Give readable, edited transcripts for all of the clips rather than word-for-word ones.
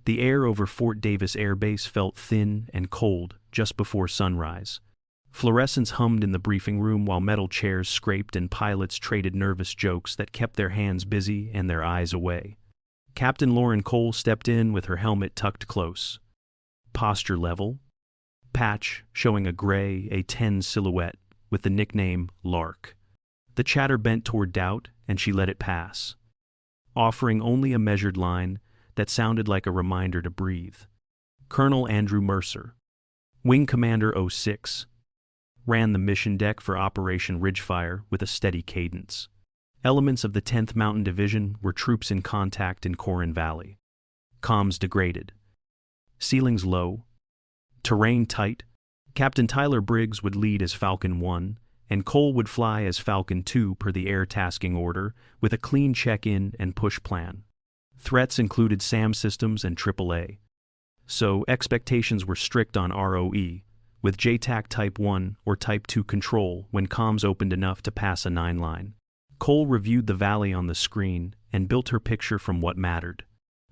The air over Fort Davis Air Base felt thin and cold just before sunrise. Fluorescents hummed in the briefing room while metal chairs scraped and pilots traded nervous jokes that kept their hands busy and their eyes away. Captain Lauren Cole stepped in with her helmet tucked close. Posture level. Patch showing a gray A-10 silhouette with the nickname Lark. The chatter bent toward doubt, and she let it pass, offering only a measured line that sounded like a reminder to breathe. Colonel Andrew Mercer, Wing Commander 06, ran the mission deck for Operation Ridgefire with a steady cadence. Elements of the 10th Mountain Division were troops in contact in Corin Valley. Comms degraded. Ceilings low. Terrain tight. Captain Tyler Briggs would lead as Falcon 1, and Cole would fly as Falcon 2 per the air tasking order, with a clean check-in and push plan. Threats included SAM systems and AAA. So expectations were strict on ROE, with JTAC Type 1 or Type 2 control when comms opened enough to pass a 9-line. Cole reviewed the valley on the screen and built her picture from what mattered.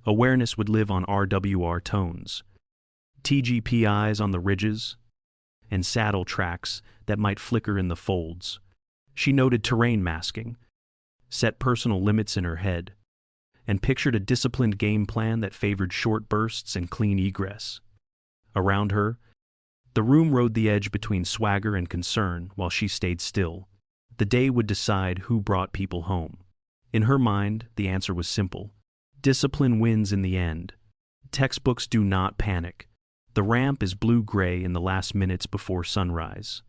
Awareness would live on RWR tones, TGP eyes on the ridges, and saddle tracks that might flicker in the folds. She noted terrain masking, set personal limits in her head, and pictured a disciplined game plan that favored short bursts and clean egress. Around her, the room rode the edge between swagger and concern while she stayed still. The day would decide who brought people home. In her mind, the answer was simple. Discipline wins in the end. Textbooks do not panic. The ramp is blue-gray in the last minutes before sunrise.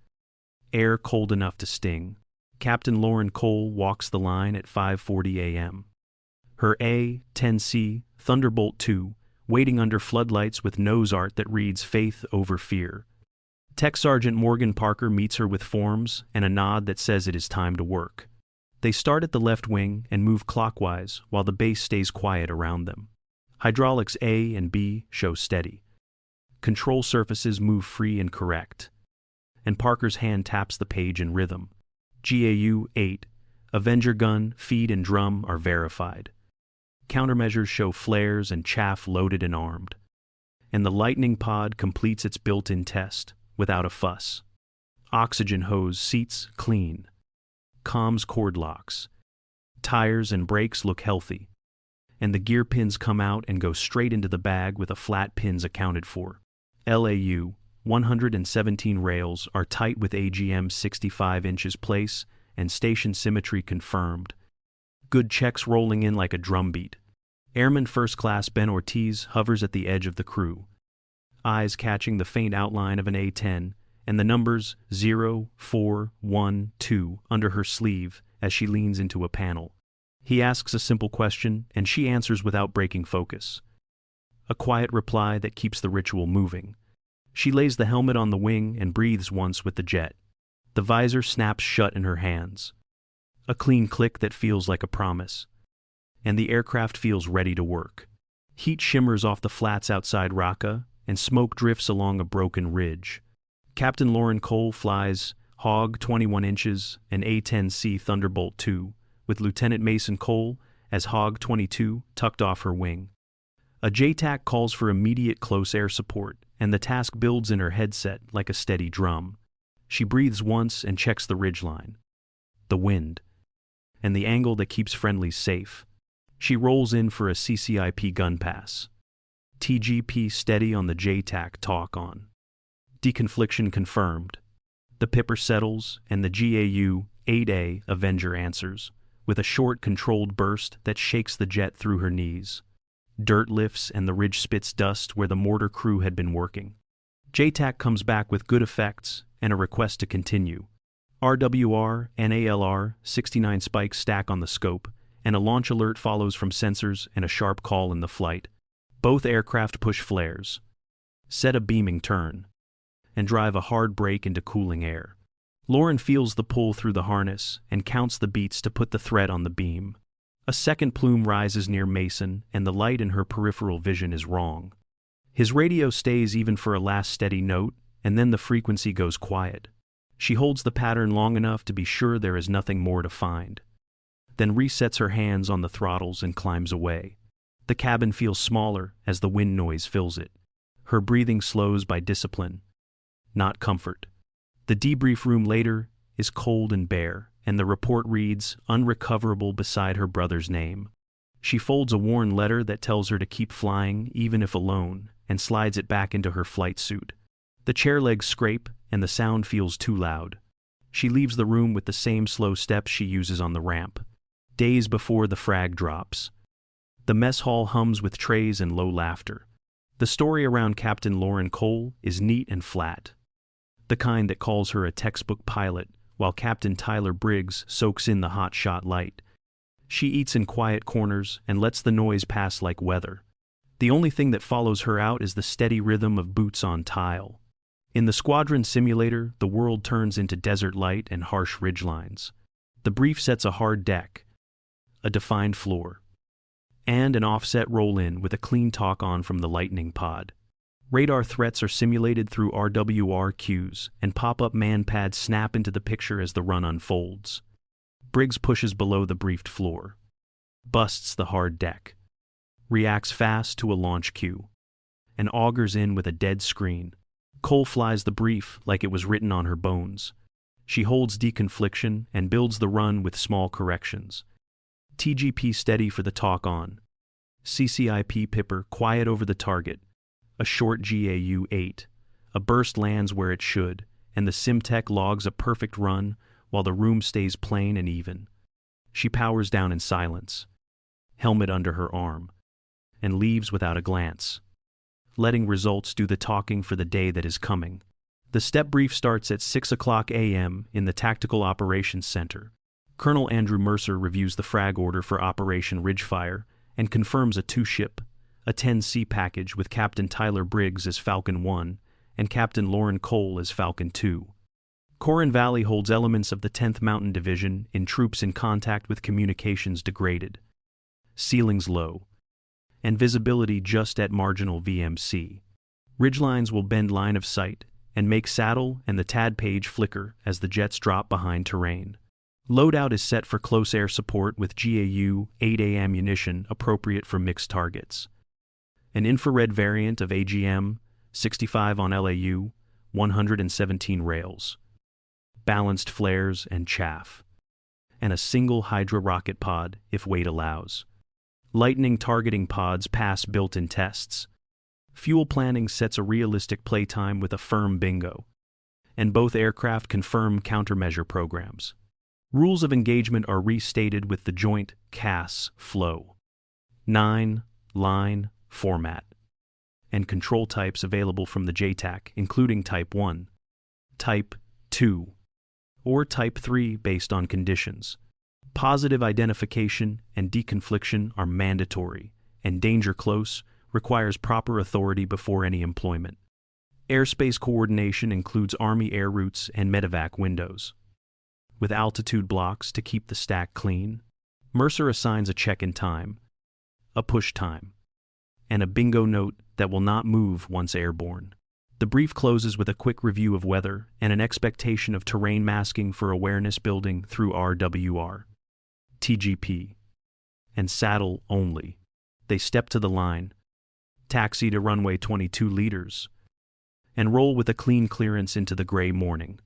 Air cold enough to sting. Captain Lauren Cole walks the line at 5:40 a.m. Her A-10 Thunderbolt II, waiting under floodlights with nose art that reads faith over fear. Tech Sergeant Morgan Parker meets her with forms and a nod that says it is time to work. They start at the left wing and move clockwise while the base stays quiet around them. Hydraulics A and B show steady. Control surfaces move free and correct. And Parker's hand taps the page in rhythm. GAU 8, Avenger gun, feed and drum are verified. Countermeasures show flares and chaff loaded and armed. And the Lightning pod completes its built-in test, without a fuss. Oxygen hose seats clean. Comms cord locks. Tires and brakes look healthy. And the gear pins come out and go straight into the bag with a flat pins accounted for. LAU 117 rails are tight with AGM-65 inches place and station symmetry confirmed. Good checks rolling in like a drumbeat. Airman First Class Ben Ortiz hovers at the edge of the crew, eyes catching the faint outline of an A-10 and the numbers 0412 under her sleeve as she leans into a panel. He asks a simple question, and she answers without breaking focus. A quiet reply that keeps the ritual moving. She lays the helmet on the wing and breathes once with the jet. The visor snaps shut in her hands. A clean click that feels like a promise. And the aircraft feels ready to work. Heat shimmers off the flats outside Raqqa, and smoke drifts along a broken ridge. Captain Lauren Cole flies Hog 21 inches and A-10 Thunderbolt II, with Lieutenant Mason Cole as Hog 22 tucked off her wing. A JTAC calls for immediate close air support, and the task builds in her headset like a steady drum. She breathes once and checks the ridgeline, the wind, and the angle that keeps friendlies safe. She rolls in for a CCIP gun pass. TGP steady on the JTAC talk on. Deconfliction confirmed. The Pipper settles, and the GAU 8A Avenger answers, with a short controlled burst that shakes the jet through her knees. Dirt lifts and the ridge spits dust where the mortar crew had been working. JTAC comes back with good effects and a request to continue. RWR and ALR 69 spikes stack on the scope, and a launch alert follows from sensors and a sharp call in the flight. Both aircraft push flares, set a beaming turn, and drive a hard brake into cooling air. Lauren feels the pull through the harness and counts the beats to put the thread on the beam. A second plume rises near Mason, and the light in her peripheral vision is wrong. His radio stays even for a last steady note, and then the frequency goes quiet. She holds the pattern long enough to be sure there is nothing more to find, then resets her hands on the throttles and climbs away. The cabin feels smaller as the wind noise fills it. Her breathing slows by discipline, not comfort. The debrief room later is cold and bare, and the report reads, "Unrecoverable," beside her brother's name. She folds a worn letter that tells her to keep flying, even if alone, and slides it back into her flight suit. The chair legs scrape, and the sound feels too loud. She leaves the room with the same slow steps she uses on the ramp. Days before the frag drops. The mess hall hums with trays and low laughter. The story around Captain Loren Cole is neat and flat. The kind that calls her a textbook pilot, while Captain Tyler Briggs soaks in the hot shot light. She eats in quiet corners and lets the noise pass like weather. The only thing that follows her out is the steady rhythm of boots on tile. In the squadron simulator, the world turns into desert light and harsh ridgelines. The brief sets a hard deck, a defined floor, and an offset roll-in with a clean talk on from the lightning pod. Radar threats are simulated through RWR cues, and pop-up man pads snap into the picture as the run unfolds. Briggs pushes below the briefed floor, busts the hard deck, reacts fast to a launch cue, and augers in with a dead screen. Cole flies the brief like it was written on her bones. She holds deconfliction and builds the run with small corrections. TGP steady for the talk on. CCIP Pipper quiet over the target. A short GAU-8. A burst lands where it should, and the Simtech logs a perfect run while the room stays plain and even. She powers down in silence, helmet under her arm, and leaves without a glance, letting results do the talking for the day that is coming. The step brief starts at 6:00 a.m. in the Tactical Operations Center. Colonel Andrew Mercer reviews the frag order for Operation Ridgefire and confirms a 2-ship, A-10C package with Captain Tyler Briggs as Falcon 1 and Captain Loren Cole as Falcon 2. Corin Valley holds elements of the 10th Mountain Division in troops in contact with communications degraded, ceilings low, and visibility just at marginal VMC. Ridgelines will bend line of sight and make saddle and the TAD page flicker as the jets drop behind terrain. Loadout is set for close air support with GAU-8A ammunition appropriate for mixed targets. An infrared variant of AGM-65 on LAU, 117 rails. Balanced flares and chaff. And a single Hydra rocket pod if weight allows. Lightning targeting pods pass built-in tests. Fuel planning sets a realistic playtime with a firm bingo. And both aircraft confirm countermeasure programs. Rules of engagement are restated with the joint CAS flow. 9-line format. And control types available from the JTAC, including Type 1, Type 2, or Type 3 based on conditions. Positive identification and deconfliction are mandatory, and danger close requires proper authority before any employment. Airspace coordination includes Army air routes and medevac windows. With altitude blocks to keep the stack clean, Mercer assigns a check-in time, a push time, and a bingo note that will not move once airborne. The brief closes with a quick review of weather and an expectation of terrain masking for awareness building through RWR, TGP, and saddle only. They step to the line, taxi to runway 22 liters, and roll with a clean clearance into the gray morning.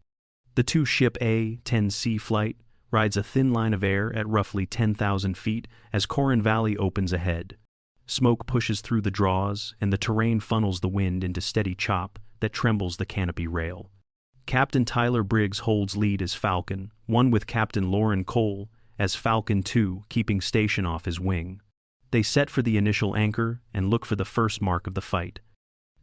The 2-ship A-10C flight rides a thin line of air at roughly 10,000 feet as Corin Valley opens ahead. Smoke pushes through the draws, and the terrain funnels the wind into steady chop that trembles the canopy rail. Captain Tyler Briggs holds lead as Falcon, one with Captain Loren Cole as Falcon 2 keeping station off his wing. They set for the initial anchor and look for the first mark of the fight.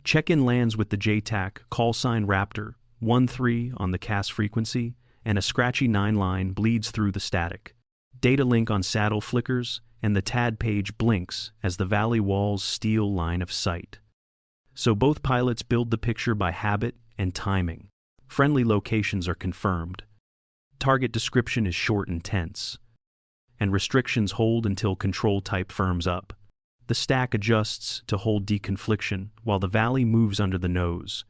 Check-in lands with the JTAC callsign Raptor 1-3 on the CAS frequency, and a scratchy 9-line bleeds through the static. Data link on saddle flickers, and the TAD page blinks as the valley walls steal line of sight. So both pilots build the picture by habit and timing. Friendly locations are confirmed. Target description is short and tense. And restrictions hold until control type firms up. The stack adjusts to hold deconfliction while the valley moves under the nose.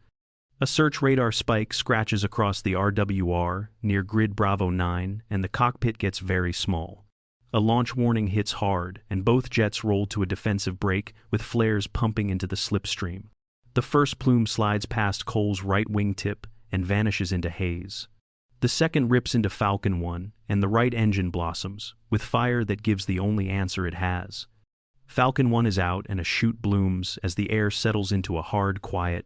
A search radar spike scratches across the RWR near grid Bravo 9 and the cockpit gets very small. A launch warning hits hard, and both jets roll to a defensive brake with flares pumping into the slipstream. The first plume slides past Cole's right wingtip and vanishes into haze. The second rips into Falcon 1, and the right engine blossoms, with fire that gives the only answer it has. Falcon 1 is out and a chute blooms as the air settles into a hard quiet.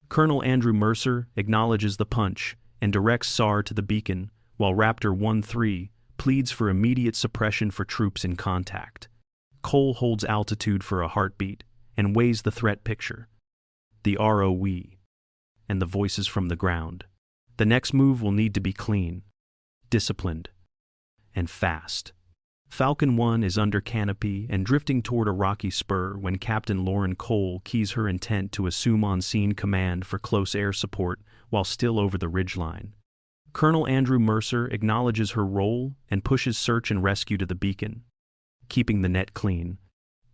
Colonel Andrew Mercer acknowledges the punch and directs SAR to the beacon, while Raptor 1-3 pleads for immediate suppression for troops in contact. Cole holds altitude for a heartbeat and weighs the threat picture. The ROE and the voices from the ground. The next move will need to be clean, disciplined, and fast. Falcon 1 is under canopy and drifting toward a rocky spur when Captain Lauren Cole keys her intent to assume on-scene command for close air support while still over the ridgeline. Colonel Andrew Mercer acknowledges her role and pushes search and rescue to the beacon, keeping the net clean.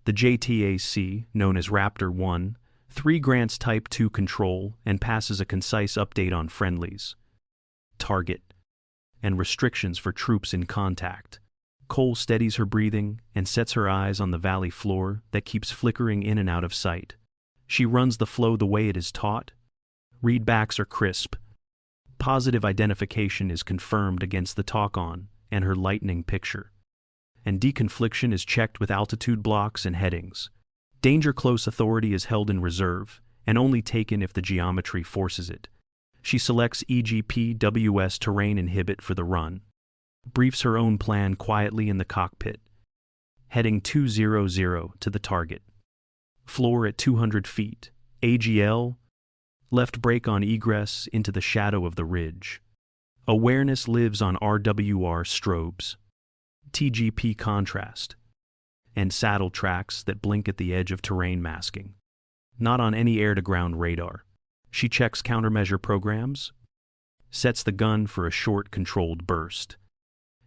The JTAC, known as Raptor 1-3, grants Type 2 control and passes a concise update on friendlies, target, and restrictions for troops in contact. Cole steadies her breathing and sets her eyes on the valley floor that keeps flickering in and out of sight. She runs the flow the way it is taught. Readbacks are crisp. Positive identification is confirmed against the talk-on and her lightning picture. And deconfliction is checked with altitude blocks and headings. Danger close authority is held in reserve and only taken if the geometry forces it. She selects EGPWS terrain inhibit for the run. Briefs her own plan quietly in the cockpit. Heading 200 to the target. Floor at 200 feet. AGL. Left brake on egress into the shadow of the ridge. Awareness lives on RWR strobes. TGP contrast. And saddle tracks that blink at the edge of terrain masking. Not on any air-to-ground radar. She checks countermeasure programs, sets the gun for a short controlled burst,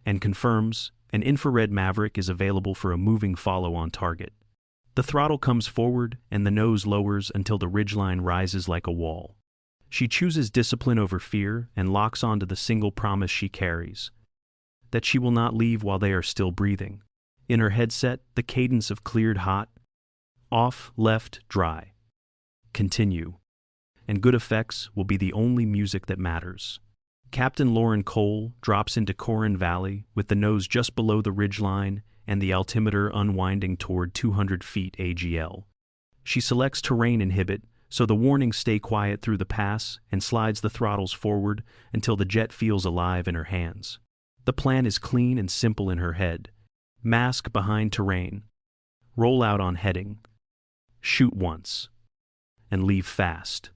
and confirms an infrared Maverick is available for a moving follow on target. The throttle comes forward and the nose lowers until the ridgeline rises like a wall. She chooses discipline over fear and locks onto the single promise she carries, that she will not leave while they are still breathing. In her headset, the cadence of cleared hot, off, left, dry. Continue. And good effects will be the only music that matters. Captain Lauren Cole drops into Corin Valley with the nose just below the ridgeline and the altimeter unwinding toward 200 feet AGL. She selects terrain inhibit so the warnings stay quiet through the pass and slides the throttles forward until the jet feels alive in her hands. The plan is clean and simple in her head. Mask behind terrain. Roll out on heading. Shoot once. And leave fast.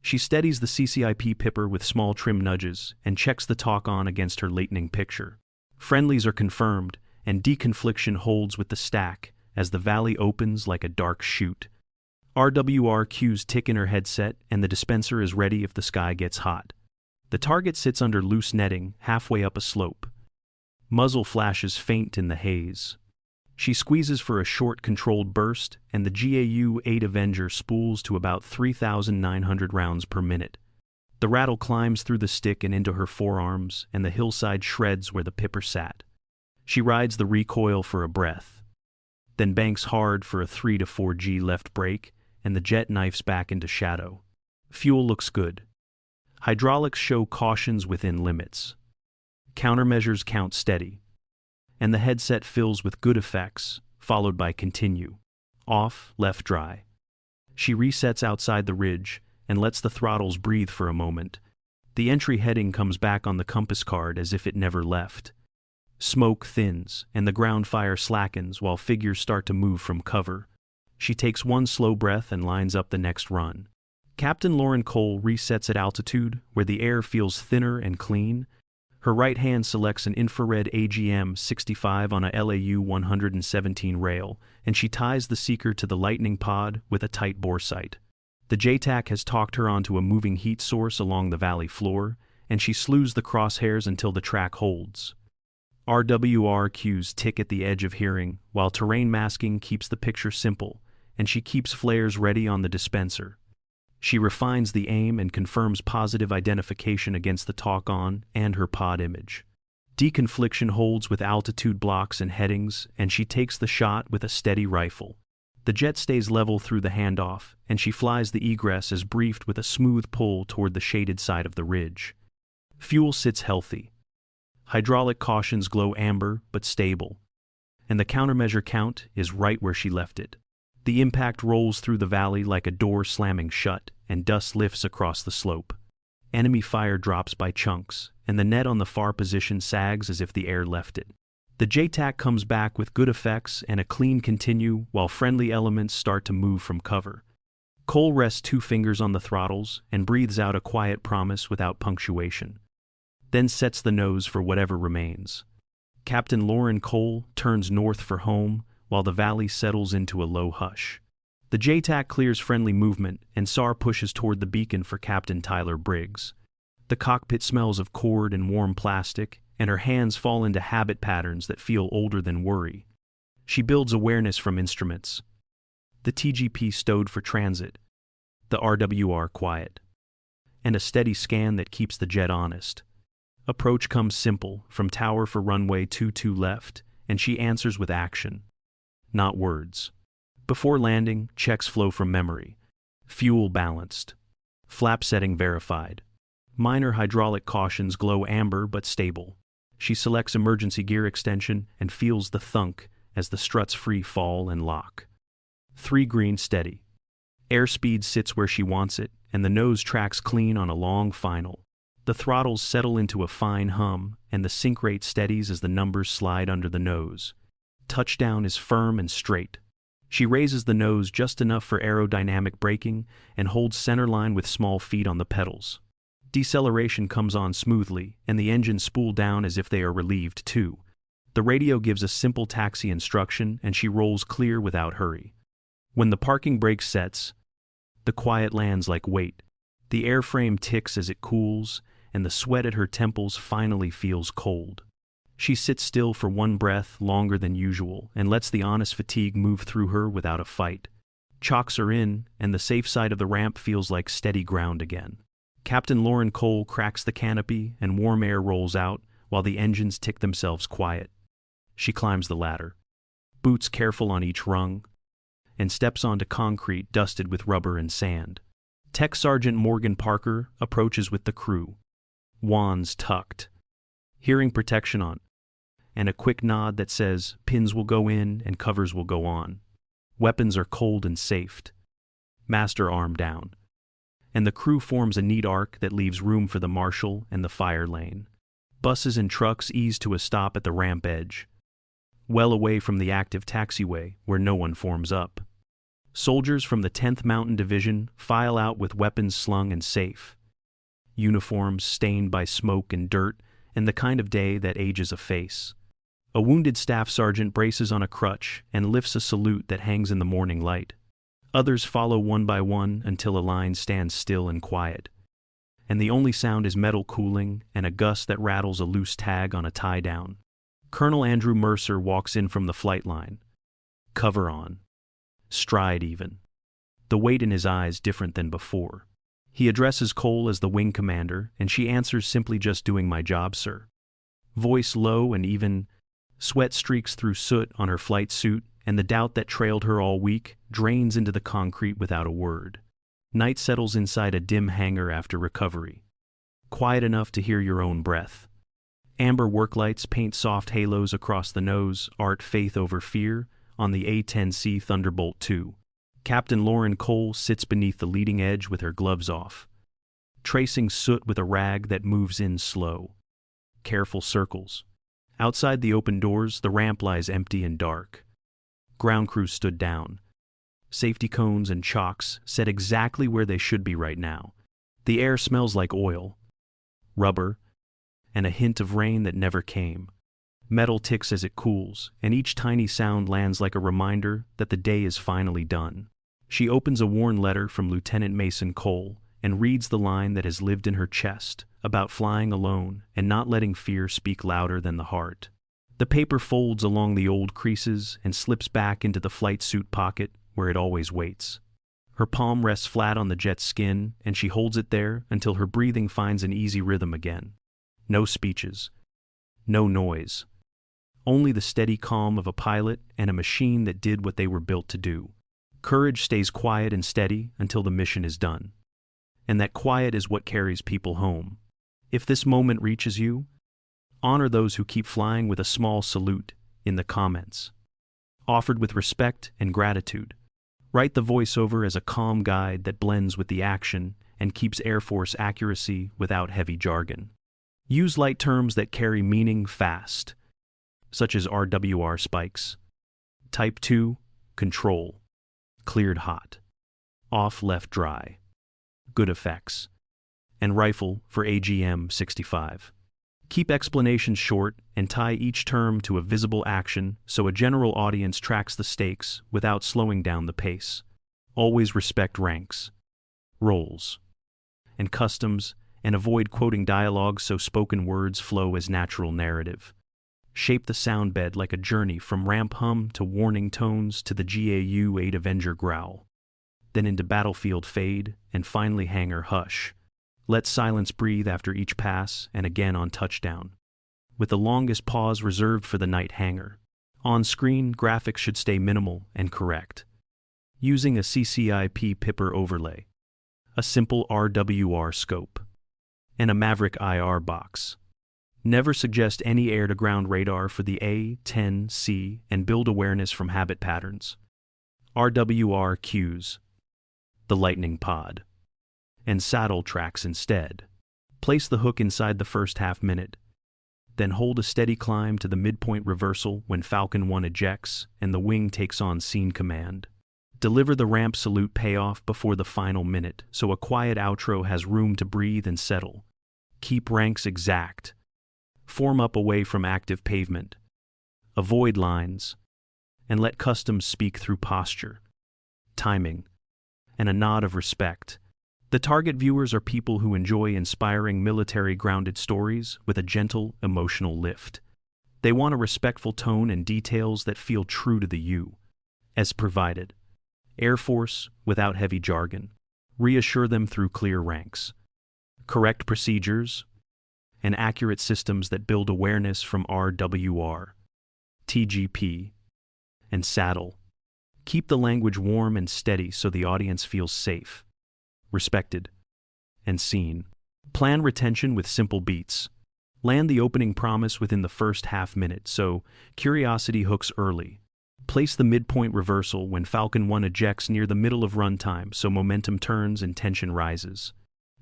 She steadies the CCIP pipper with small trim nudges and checks the talk-on against her lightning picture. Friendlies are confirmed, and deconfliction holds with the stack as the valley opens like a dark chute. RWR cues tick in her headset, and the dispenser is ready if the sky gets hot. The target sits under loose netting halfway up a slope. Muzzle flashes faint in the haze. She squeezes for a short controlled burst, and the GAU-8 Avenger spools to about 3,900 rounds per minute. The rattle climbs through the stick and into her forearms, and the hillside shreds where the pipper sat. She rides the recoil for a breath, then banks hard for a 3 to 4G left brake, and the jet knifes back into shadow. Fuel looks good. Hydraulics show cautions within limits. Countermeasures count steady. And the headset fills with good effects, followed by continue. Off, left dry. She resets outside the ridge and lets the throttles breathe for a moment. The entry heading comes back on the compass card as if it never left. Smoke thins, and the ground fire slackens while figures start to move from cover. She takes one slow breath and lines up the next run. Captain Lauren Cole resets at altitude, where the air feels thinner and clean. Her right hand selects an infrared AGM-65 on a LAU 117 rail, and she ties the seeker to the lightning pod with a tight bore sight. The JTAC has talked her onto a moving heat source along the valley floor, and she slews the crosshairs until the track holds. RWR cues tick at the edge of hearing, while terrain masking keeps the picture simple, and she keeps flares ready on the dispenser. She refines the aim and confirms positive identification against the talk-on and her pod image. Deconfliction holds with altitude blocks and headings, and she takes the shot with a steady rifle. The jet stays level through the handoff, and she flies the egress as briefed with a smooth pull toward the shaded side of the ridge. Fuel sits healthy. Hydraulic cautions glow amber but stable, and the countermeasure count is right where she left it. The impact rolls through the valley like a door slamming shut, and dust lifts across the slope. Enemy fire drops by chunks, and the net on the far position sags as if the air left it. The JTAC comes back with good effects and a clean continue while friendly elements start to move from cover. Cole rests 2 fingers on the throttles and breathes out a quiet promise without punctuation, then sets the nose for whatever remains. Captain Lauren Cole turns north for home while the valley settles into a low hush. The JTAC clears friendly movement and SAR pushes toward the beacon for Captain Tyler Briggs. The cockpit smells of cord and warm plastic, and her hands fall into habit patterns that feel older than worry. She builds awareness from instruments. The TGP stowed for transit, the RWR quiet, and a steady scan that keeps the jet honest. Approach comes simple, from tower for runway 22 left, and she answers with action, not words. Before landing, checks flow from memory. Fuel balanced. Flap setting verified. Minor hydraulic cautions glow amber but stable. She selects emergency gear extension and feels the thunk as the struts free fall and lock. 3 green steady. Airspeed sits where she wants it, and the nose tracks clean on a long final. The throttles settle into a fine hum, and the sync rate steadies as the numbers slide under the nose. Touchdown is firm and straight. She raises the nose just enough for aerodynamic braking and holds centerline with small feet on the pedals. Deceleration comes on smoothly, and the engines spool down as if they are relieved too. The radio gives a simple taxi instruction, and she rolls clear without hurry. When the parking brake sets, the quiet lands like weight. The airframe ticks as it cools, and the sweat at her temples finally feels cold. She sits still for one breath longer than usual and lets the honest fatigue move through her without a fight. Chocks are in, and the safe side of the ramp feels like steady ground again. Captain Lauren Cole cracks the canopy and warm air rolls out while the engines tick themselves quiet. She climbs the ladder, boots careful on each rung, and steps onto concrete dusted with rubber and sand. Tech Sergeant Morgan Parker approaches with the crew, wands tucked, hearing protection on, and a quick nod that says pins will go in and covers will go on. Weapons are cold and safed, master arm down, and the crew forms a neat arc that leaves room for the marshal and the fire lane. Buses and trucks ease to a stop at the ramp edge, well away from the active taxiway where no one forms up. Soldiers from the 10th Mountain Division file out with weapons slung and safe, uniforms stained by smoke and dirt, and the kind of day that ages a face. A wounded staff sergeant braces on a crutch and lifts a salute that hangs in the morning light. Others follow one by one until a line stands still and quiet, and the only sound is metal cooling and a gust that rattles a loose tag on a tie-down. Colonel Andrew Mercer walks in from the flight line. Cover on. Stride even. The weight in his eyes different than before. He addresses Cole as the wing commander, and she answers simply just doing my job, sir. Voice low and even, sweat streaks through soot on her flight suit, and the doubt that trailed her all week drains into the concrete without a word. Night settles inside a dim hangar after recovery. Quiet enough to hear your own breath. Amber work lights paint soft halos across the nose, art faith over fear, on the A-10 Thunderbolt II. Captain Lauren Cole sits beneath the leading edge with her gloves off, tracing soot with a rag that moves in slow. Careful circles. Outside the open doors, the ramp lies empty and dark. Ground crew stood down. Safety cones and chocks set exactly where they should be right now. The air smells like oil, rubber, and a hint of rain that never came. Metal ticks as it cools, and each tiny sound lands like a reminder that the day is finally done. She opens a worn letter from Lieutenant Mason Cole and reads the line that has lived in her chest about flying alone and not letting fear speak louder than the heart. The paper folds along the old creases and slips back into the flight suit pocket where it always waits. Her palm rests flat on the jet's skin, and she holds it there until her breathing finds an easy rhythm again. No speeches. No noise. Only the steady calm of a pilot and a machine that did what they were built to do. Courage stays quiet and steady until the mission is done. And that quiet is what carries people home. If this moment reaches you, honor those who keep flying with a small salute in the comments. Offered with respect and gratitude. Write the voiceover as a calm guide that blends with the action and keeps Air Force accuracy without heavy jargon. Use light terms that carry meaning fast, such as RWR spikes. Type 2, control. Cleared hot. Off left dry. Good effects. And rifle for AGM-65. Keep explanations short and tie each term to a visible action so a general audience tracks the stakes without slowing down the pace. Always respect ranks, roles, and customs, and avoid quoting dialogue so spoken words flow as natural narrative. Shape the sound bed like a journey from ramp hum to warning tones to the GAU-8 Avenger growl. Then into battlefield fade and finally hangar hush. Let silence breathe after each pass and again on touchdown, with the longest pause reserved for the night hangar. On screen, graphics should stay minimal and correct. Using a CCIP Pipper overlay, a simple RWR scope, and a Maverick IR box. Never suggest any air-to-ground radar for the A-10C and build awareness from habit patterns. RWR cues, the lightning pod, and saddle tracks instead. Place the hook inside the first half minute, then hold a steady climb to the midpoint reversal when Falcon 1 ejects and the wing takes on scene command. Deliver the ramp salute payoff before the final minute so a quiet outro has room to breathe and settle. Keep ranks exact. Form up away from active pavement. Avoid lines, and let customs speak through posture, timing, and a nod of respect. The target viewers are people who enjoy inspiring military-grounded stories with a gentle, emotional lift. They want a respectful tone and details that feel true to the U. As provided. Air Force, without heavy jargon. Reassure them through clear ranks. Correct procedures, and accurate systems that build awareness from RWR, TGP, and saddle. Keep the language warm and steady so the audience feels safe, respected, and seen. Plan retention with simple beats. Land the opening promise within the first half minute so curiosity hooks early. Place the midpoint reversal when Falcon 1 ejects near the middle of runtime so momentum turns and tension rises.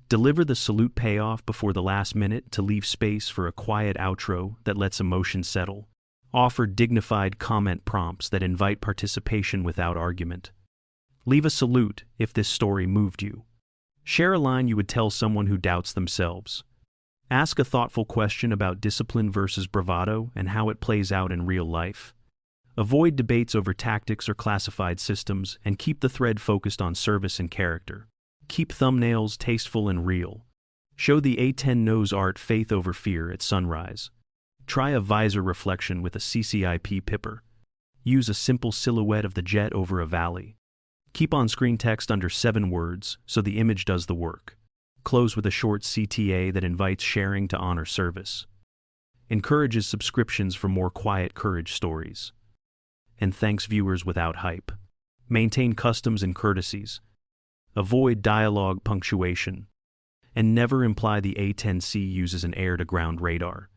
Deliver the salute payoff before the last minute to leave space for a quiet outro that lets emotion settle. Offer dignified comment prompts that invite participation without argument. Leave a salute if this story moved you. Share a line you would tell someone who doubts themselves. Ask a thoughtful question about discipline versus bravado and how it plays out in real life. Avoid debates over tactics or classified systems and keep the thread focused on service and character. Keep thumbnails tasteful and real. Show the A-10 nose art faith over fear at sunrise. Try a visor reflection with a CCIP Pipper. Use a simple silhouette of the jet over a valley. Keep on-screen text under 7 words so the image does the work. Close with a short CTA that invites sharing to honor service. Encourages subscriptions for more quiet courage stories. And thanks viewers without hype. Maintain customs and courtesies. Avoid dialogue punctuation. And never imply the A-10C uses an air-to-ground radar.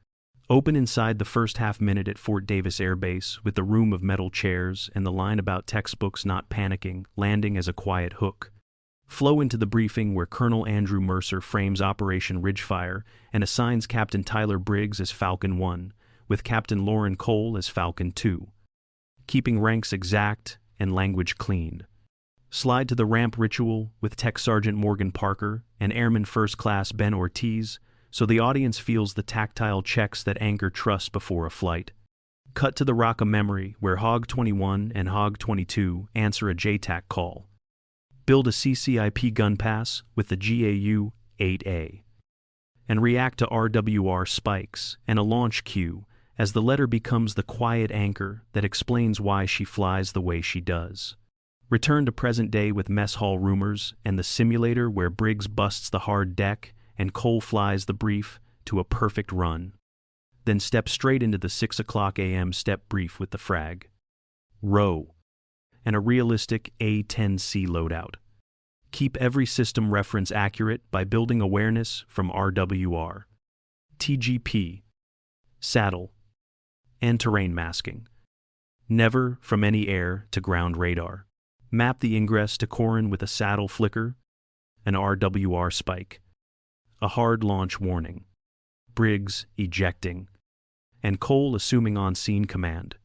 Open inside the first half minute at Fort Davis Air Base with the room of metal chairs and the line about textbooks not panicking, landing as a quiet hook. Flow into the briefing where Colonel Andrew Mercer frames Operation Ridgefire and assigns Captain Tyler Briggs as Falcon 1, with Captain Lauren Cole as Falcon 2. Keeping ranks exact and language clean. Slide to the ramp ritual with Tech Sergeant Morgan Parker and Airman First Class Ben Ortiz so the audience feels the tactile checks that anchor trust before a flight. Cut to the Rock of Memory where Hog 21 and Hog 22 answer a JTAC call. Build a CCIP gun pass with the GAU-8A. And react to RWR spikes and a launch cue as the letter becomes the quiet anchor that explains why she flies the way she does. Return to present day with mess hall rumors and the simulator where Briggs busts the hard deck and Cole flies the brief to a perfect run. then step straight into the 6 o'clock a.m. step brief with the frag. Row. And a realistic A-10C loadout. Keep every system reference accurate by building awareness from RWR, TGP, saddle, and terrain masking. Never from any air to ground radar. Map the ingress to Corin with a saddle flicker, an RWR spike, a hard launch warning, Briggs ejecting, and Cole assuming on-scene command.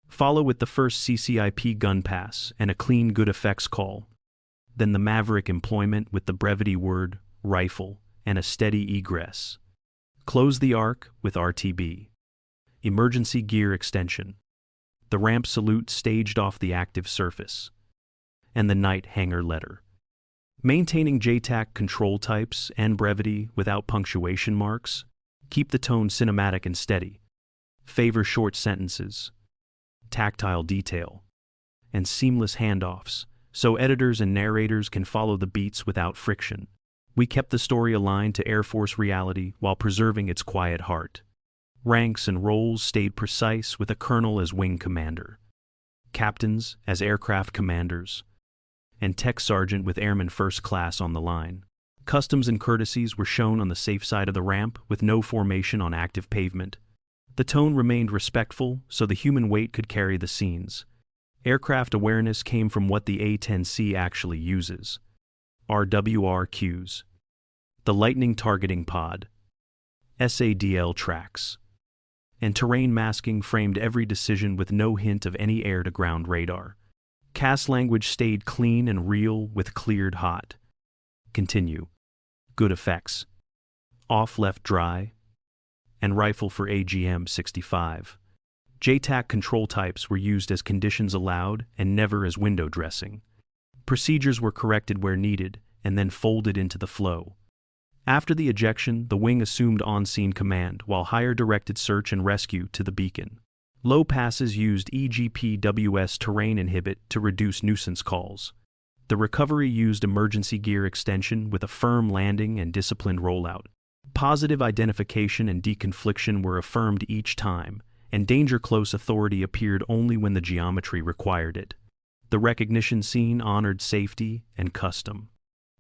Follow with the first CCIP gun pass and a clean good effects call. Then the Maverick employment with the brevity word, rifle, and a steady egress. Close the arc with RTB. Emergency gear extension. The ramp salute staged off the active surface. And the night hangar letter. Maintaining JTAC control types and brevity without punctuation marks. Keep the tone cinematic and steady. Favor short sentences, tactile detail, and seamless handoffs, so editors and narrators can follow the beats without friction. We kept the story aligned to Air Force reality while preserving its quiet heart. Ranks and roles stayed precise with a colonel as wing commander, captains as aircraft commanders, and tech sergeant with airman first class on the line. Customs and courtesies were shown on the safe side of the ramp with no formation on active pavement. The tone remained respectful so the human weight could carry the scenes. Aircraft awareness came from what the A-10C actually uses. RWR cues. The lightning targeting pod. SADL tracks. And terrain masking framed every decision with no hint of any air-to-ground radar. CAS language stayed clean and real with cleared hot. Continue. Good effects. Off left dry. And rifle for AGM-65. JTAC control types were used as conditions allowed and never as window dressing. Procedures were corrected where needed and then folded into the flow. After the ejection, the wing assumed on-scene command while higher directed search and rescue to the beacon. Low passes used EGPWS terrain inhibit to reduce nuisance calls. The recovery used emergency gear extension with a firm landing and disciplined rollout. Positive identification and deconfliction were affirmed each time, and danger close authority appeared only when the geometry required it. The recognition scene honored safety and custom.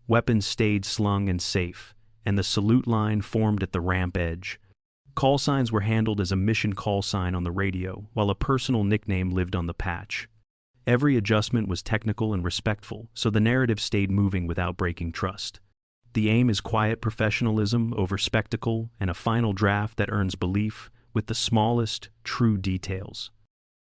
Weapons stayed slung and safe, and the salute line formed at the ramp edge. Call signs were handled as a mission call sign on the radio, while a personal nickname lived on the patch. Every adjustment was technical and respectful, so the narrative stayed moving without breaking trust. The aim is quiet professionalism over spectacle and a final draft that earns belief with the smallest, true details.